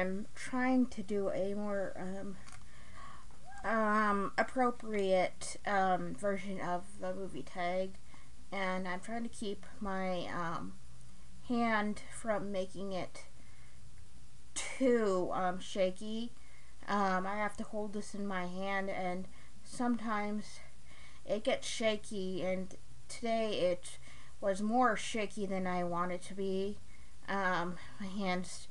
I'm trying to do a more appropriate version of the movie Tag, and I'm trying to keep my hand from making it too shaky. I have to hold this in my hand, and sometimes it gets shaky, and today it was more shaky than I want it to be. My hand's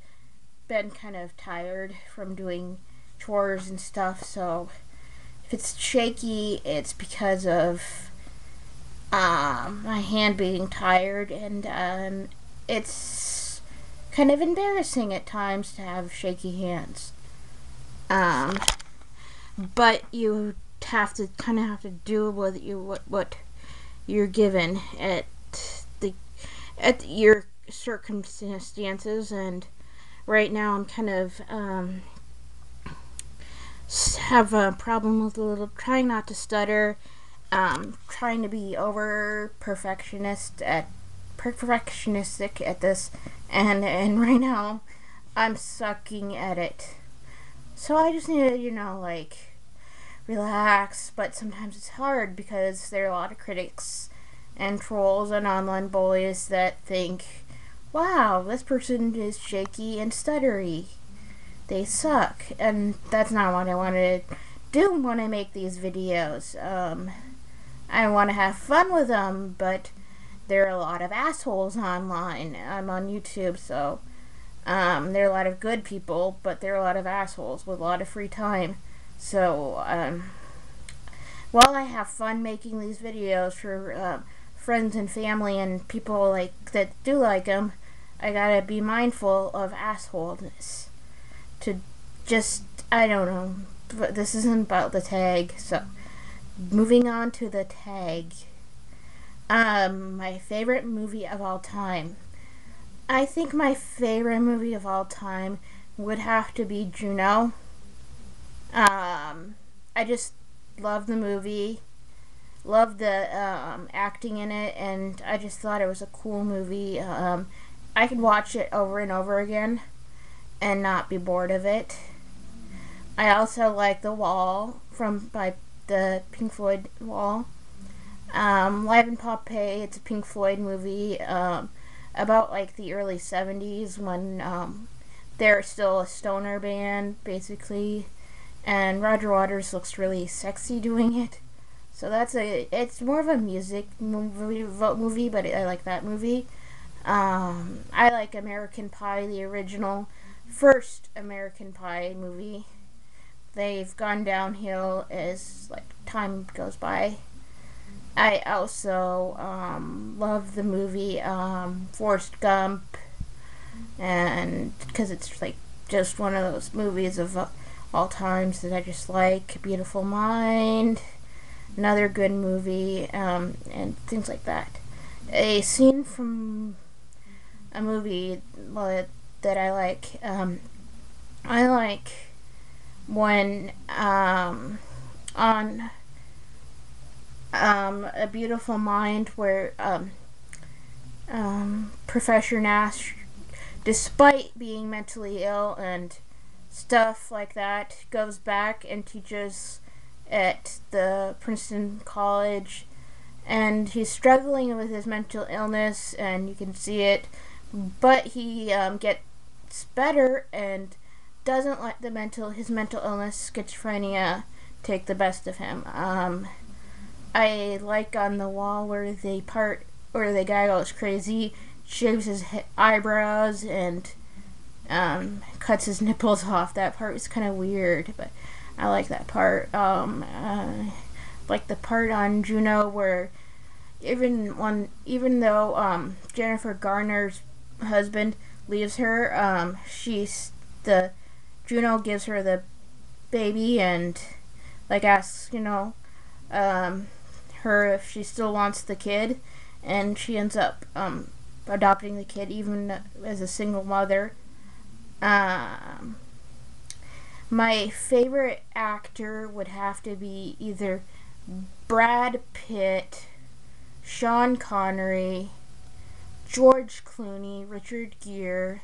been kind of tired from doing chores and stuff, so if it's shaky, it's because of my hand being tired, and it's kind of embarrassing at times to have shaky hands. Um, but you have to do what you're given the at your circumstances, and right now I'm kind of have a problem with a little trying not to stutter, trying to be over perfectionistic at this, and right now I'm sucking at it. So I just need to, relax, but sometimes it's hard because there are a lot of critics and trolls and online bullies that think, wow, this person is shaky and stuttery. They suck. And that's not what I want to do when I make these videos. I want to have fun with them, but there are a lot of assholes online. I'm on YouTube, so there are a lot of good people, but there are a lot of assholes with a lot of free time. So, while I have fun making these videos for friends and family and people that do like them, I gotta be mindful of assholeness. I don't know, but this isn't about the tag, so moving on to the tag. My favorite movie of all time. I think my favorite movie of all time would have to be Juno. I just love the movie, love the acting in it, and I just thought it was a cool movie. I could watch it over and over again and not be bored of it. I also like The Wall by the Pink Floyd Wall. Live in Pompeii, it's a Pink Floyd movie about the early 70s when they're still a stoner band, basically, and Roger Waters looks really sexy doing it. So it's more of a music movie, but I like that movie. I like American Pie, the original first American Pie movie. They've gone downhill as time goes by. I also love the movie Forrest Gump, and because it's just one of those movies of all times that I just like. Beautiful Mind, another good movie, and things like that. A scene from a movie that I like when on A Beautiful Mind, where Professor Nash, despite being mentally ill and stuff like that, goes back and teaches at the Princeton College, and he's struggling with his mental illness, and you can see it, but he gets better and doesn't let his mental illness, schizophrenia, take the best of him. I like on The Wall where the guy goes crazy, shaves his eyebrows, and cuts his nipples off. That part was kind of weird, but I like that part. Like the part on Juno where even though Jennifer Garner's husband leaves her, Juno gives her the baby and asks her if she still wants the kid, and she ends up adopting the kid even as a single mother. My favorite actor would have to be either Brad Pitt, Sean Connery, George Clooney, Richard Gere,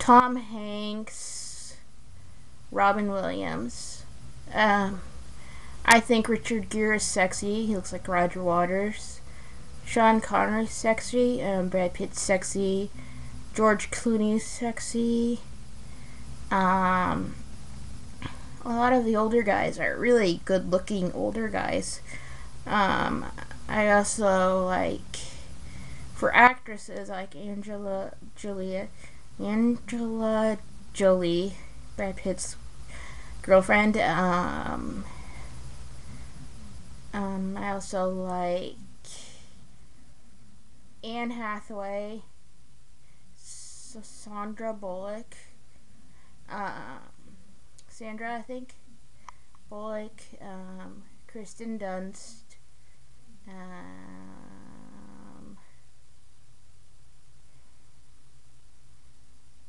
Tom Hanks, Robin Williams. Um, I think Richard Gere is sexy. He looks like Roger Waters. Sean Connery's sexy. Brad Pitt's sexy. George Clooney's sexy. Um, a lot of the older guys are really good-looking older guys. Um, I also like, for actresses, like Angela Jolie, Brad Pitt's girlfriend. I also like Anne Hathaway, Sandra Bullock, Sandra, I think, Bullock, Kristen Dunst,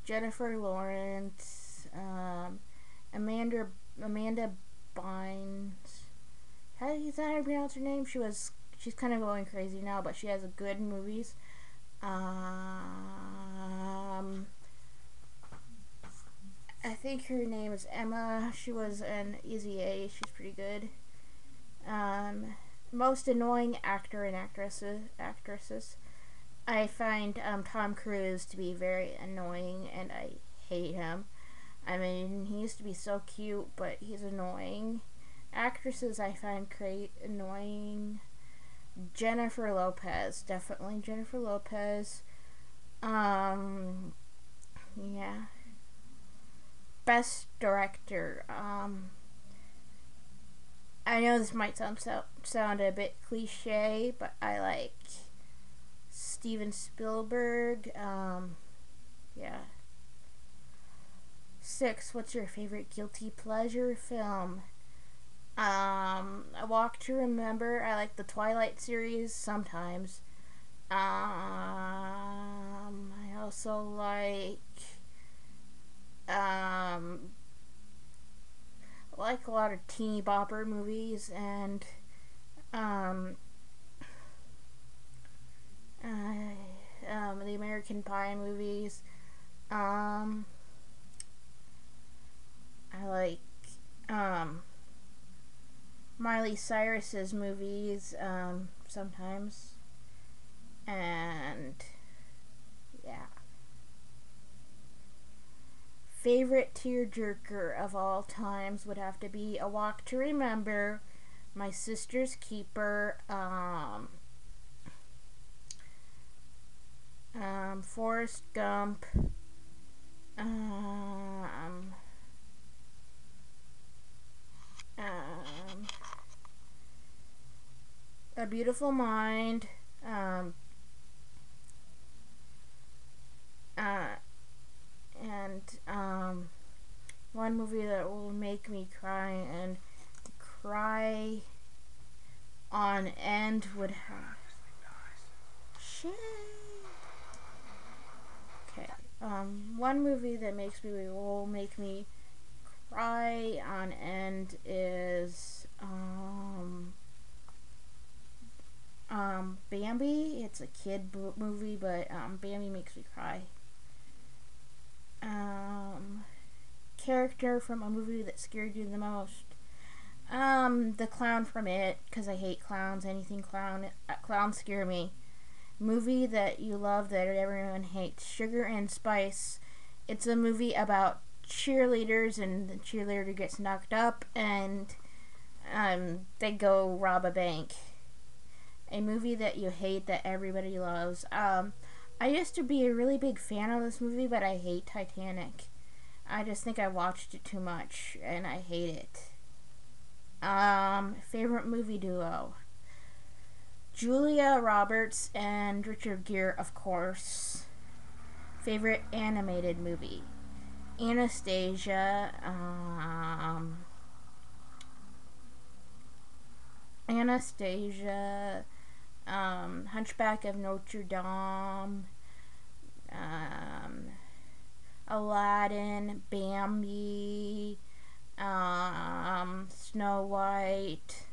Jennifer Lawrence, Amanda Bynes. Is that how you pronounce her name? She's kind of going crazy now, but she has good movies. I think her name is Emma. She was in Easy A. She's pretty good. Most annoying actor and actresses. I find Tom Cruise to be very annoying, and I hate him. I mean, he used to be so cute, but he's annoying. Actresses I find annoying. Jennifer Lopez, definitely Jennifer Lopez. Yeah. Best director. I know this might sound a bit cliche, but I like Steven Spielberg. Yeah. 6. What's your favorite guilty pleasure film? A Walk to Remember. I like the Twilight series sometimes. I also like a lot of teeny bopper movies and the American Pie movies. I like Miley Cyrus's movies sometimes, and yeah. Favorite tearjerker of all times would have to be A Walk to Remember, My Sister's Keeper, Forrest Gump, A Beautiful Mind, and one movie that will make me cry on end would have shit. Okay. One movie that will make me cry on end is Bambi. It's a kid movie, but Bambi makes me cry. Character from a movie that scared you the most. The clown from It, because I hate clowns. Anything clowns scare me. Movie that you love that everyone hates. Sugar and Spice. It's a movie about cheerleaders, and the cheerleader gets knocked up, and they go rob a bank. A movie that you hate that everybody loves. I used to be a really big fan of this movie, but I hate Titanic. I just think I watched it too much, and I hate it. Favorite movie duo. Julia Roberts and Richard Gere, of course. Favorite animated movie. Anastasia. Hunchback of Notre Dame. Aladdin, Bambi, Snow White.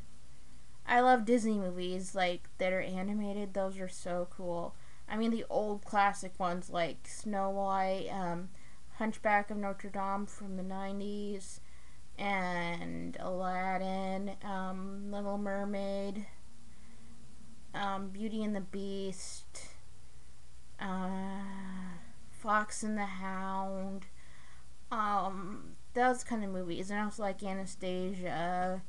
I love Disney movies that are animated. Those are so cool. I mean the old classic ones like Snow White, Hunchback of Notre Dame from the 90s, and Aladdin, Little Mermaid, Beauty and the Beast, Fox and the Hound, those kind of movies. And I also like Anastasia,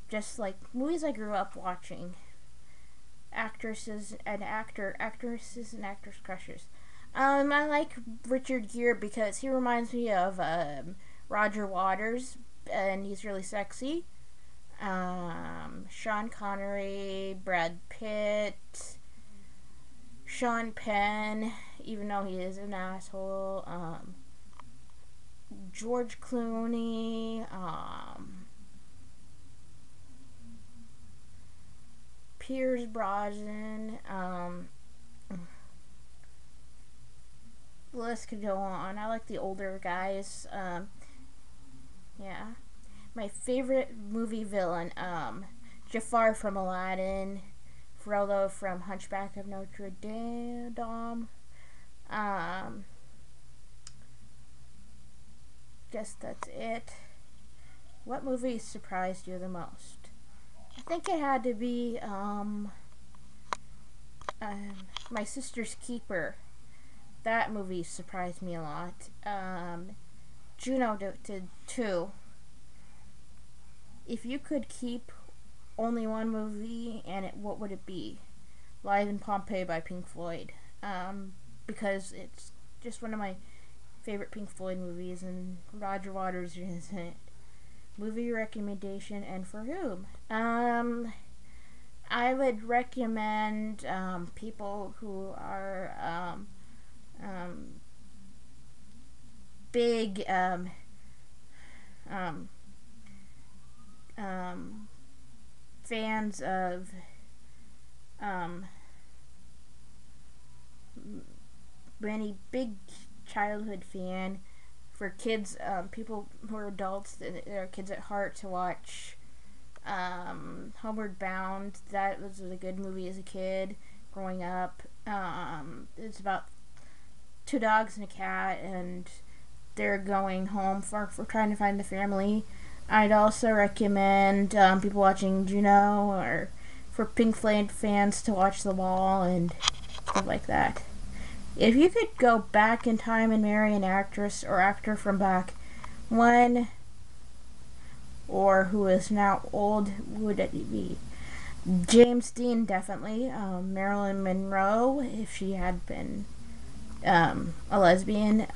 just like movies I grew up watching. Actresses and actresses and actors crushes. I like Richard Gere because he reminds me of Roger Waters, and he's really sexy. Sean Connery, Brad Pitt, Sean Penn, even though he is an asshole. George Clooney. Pierce Brosnan. The list could go on. I like the older guys. Yeah. My favorite movie villain, Jafar from Aladdin, Frollo from Hunchback of Notre Dame. Guess that's it. What movie surprised you the most? I think it had to be My Sister's Keeper. That movie surprised me a lot. Juno did too. If you could keep only one movie, what would it be? Live in Pompeii by Pink Floyd. Because it's just one of my favorite Pink Floyd movies, and Roger Waters is in it. Movie recommendation, and for whom? I would recommend people who are big fans of many big childhood fan for kids, people who are adults that are kids at heart, to watch Homeward Bound. That was a good movie as a kid growing up. It's about two dogs and a cat, and they're going home for trying to find the family. I'd also recommend people watching Juno, or for Pink Floyd fans to watch The Wall and stuff like that. If you could go back in time and marry an actress or actor from back when, or who is now old, would it be? James Dean, definitely. Marilyn Monroe, if she had been a lesbian.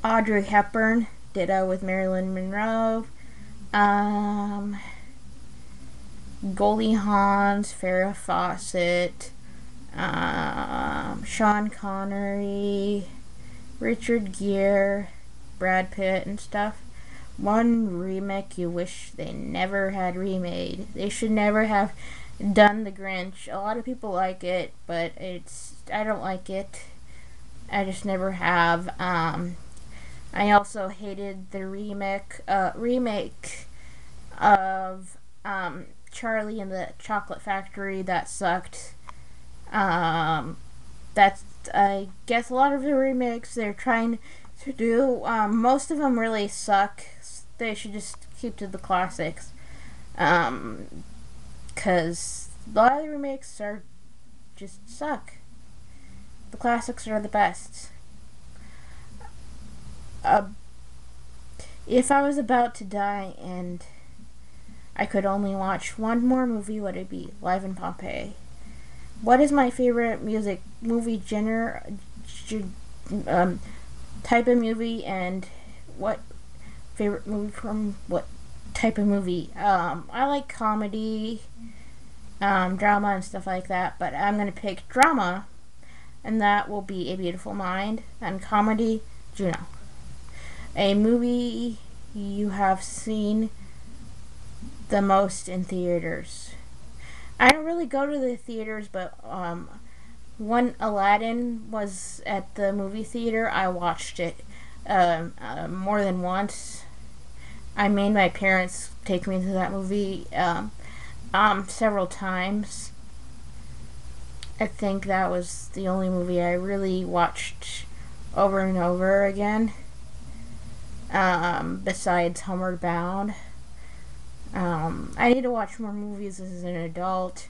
Audrey Hepburn, ditto with Marilyn Monroe. Goldie Hawn, Farrah Fawcett, Sean Connery, Richard Gere, Brad Pitt, and stuff. One remake you wish they never had remade. They should never have done The Grinch. A lot of people like it, but I don't like it. I just never have. I also hated the remake of Charlie and the Chocolate Factory. That sucked. That's, I guess, a lot of the remakes they're trying to do, most of them really suck. They should just keep to the classics. Because a lot of the remakes just suck. The classics are the best. If I was about to die and I could only watch one more movie, what would it be? Live in Pompeii. What is my favorite movie genre, type of movie, and what favorite movie from what type of movie? I like comedy, drama, and stuff like that, but I'm going to pick drama, and that will be A Beautiful Mind, and comedy, Juno. A movie you have seen the most in theaters. I don't really go to the theaters, but when Aladdin was at the movie theater, I watched it more than once. I made my parents take me to that movie several times. I think that was the only movie I really watched over and over again. Besides Homeward Bound. I need to watch more movies as an adult,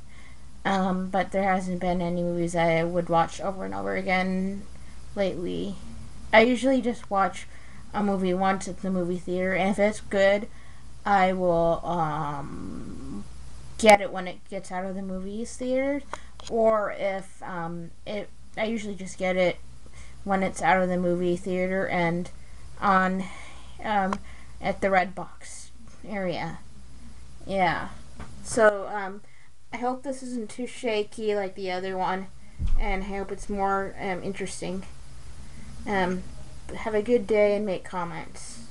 but there hasn't been any movies I would watch over and over again lately. I usually just watch a movie once at the movie theater, and if it's good, I will get it when it gets out of the movies theater, or if I usually just get it when it's out of the movie theater and on at the red box area. Yeah. So I hope this isn't too shaky like the other one, and I hope it's more interesting. Have a good day and make comments.